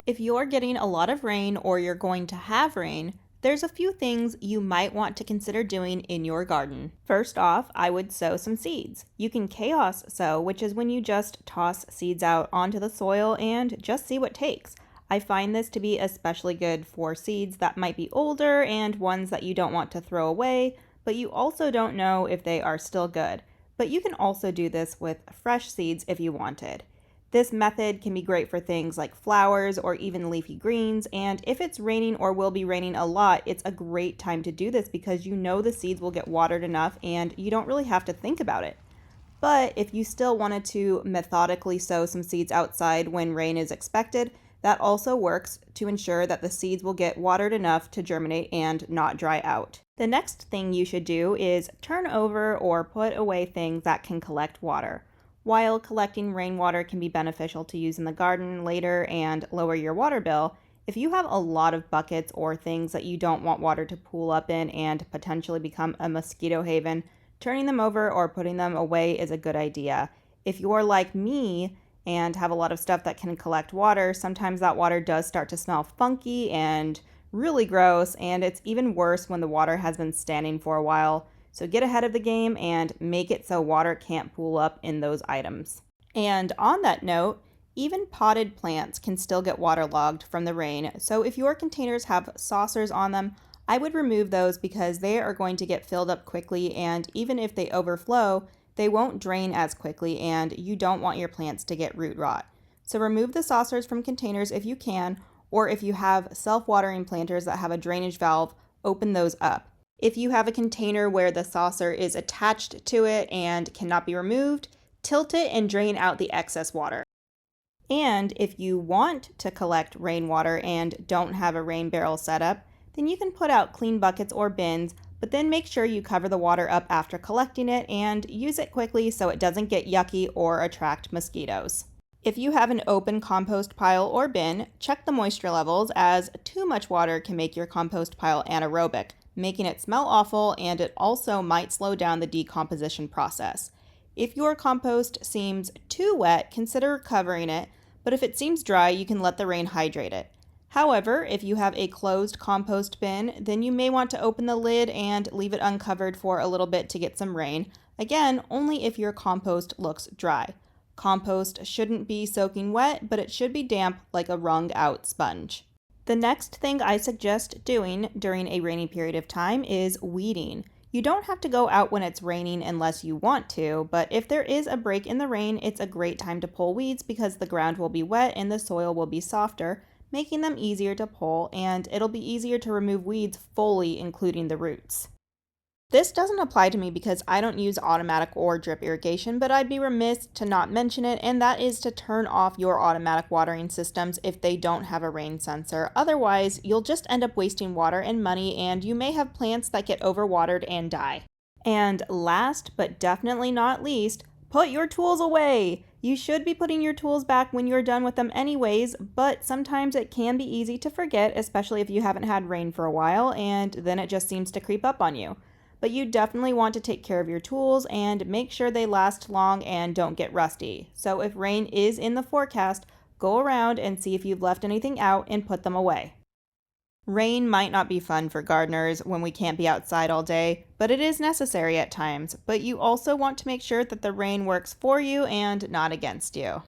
If you're getting a lot of rain or you're going to have rain, there's a few things you might want to consider doing in your garden. First off, I would sow some seeds. You can chaos sow, which is when you just toss seeds out onto the soil and just see what takes. I find this to be especially good for seeds that might be older and ones that you don't want to throw away, but you also don't know if they are still good. But you can also do this with fresh seeds if you wanted. This method can be great for things like flowers or even leafy greens, and if it's raining or will be raining a lot, it's a great time to do this because you know the seeds will get watered enough and you don't really have to think about it. But if you still wanted to methodically sow some seeds outside when rain is expected, that also works to ensure that the seeds will get watered enough to germinate and not dry out. The next thing you should do is turn over or put away things that can collect water. While collecting rainwater can be beneficial to use in the garden later and lower your water bill, if you have a lot of buckets or things that you don't want water to pool up in and potentially become a mosquito haven, turning them over or putting them away is a good idea. If you're like me and have a lot of stuff that can collect water, sometimes that water does start to smell funky and really gross, and it's even worse when the water has been standing for a while. So get ahead of the game and make it so water can't pool up in those items. And on that note, even potted plants can still get waterlogged from the rain, so if your containers have saucers on them, I would remove those because they are going to get filled up quickly, and even if they overflow, they won't drain as quickly, and you don't want your plants to get root rot. So remove the saucers from containers if you can, or if you have self-watering planters that have a drainage valve, open those up. If you have a container where the saucer is attached to it and cannot be removed, tilt it and drain out the excess water. And if you want to collect rainwater and don't have a rain barrel set up, then you can put out clean buckets or bins, but then make sure you cover the water up after collecting it and use it quickly so it doesn't get yucky or attract mosquitoes. If you have an open compost pile or bin, check the moisture levels, as too much water can make your compost pile anaerobic, making it smell awful, and it also might slow down the decomposition process. If your compost seems too wet, consider covering it, but if it seems dry, you can let the rain hydrate it. However, if you have a closed compost bin, then you may want to open the lid and leave it uncovered for a little bit to get some rain. Again, only if your compost looks dry. Compost shouldn't be soaking wet, but it should be damp like a wrung out sponge. The next thing I suggest doing during a rainy period of time is weeding. You don't have to go out when it's raining unless you want to, but if there is a break in the rain, it's a great time to pull weeds because the ground will be wet and the soil will be softer, making them easier to pull, and it'll be easier to remove weeds fully, including the roots. This doesn't apply to me because I don't use automatic or drip irrigation, but I'd be remiss to not mention it, and that is to turn off your automatic watering systems if they don't have a rain sensor. Otherwise, you'll just end up wasting water and money, and you may have plants that get overwatered and die. And last but definitely not least, put your tools away! You should be putting your tools back when you're done with them anyways, but sometimes it can be easy to forget, especially if you haven't had rain for a while, and then it just seems to creep up on you. But you definitely want to take care of your tools and make sure they last long and don't get rusty. So if rain is in the forecast, go around and see if you've left anything out and put them away. Rain might not be fun for gardeners when we can't be outside all day, but it is necessary at times. But you also want to make sure that the rain works for you and not against you.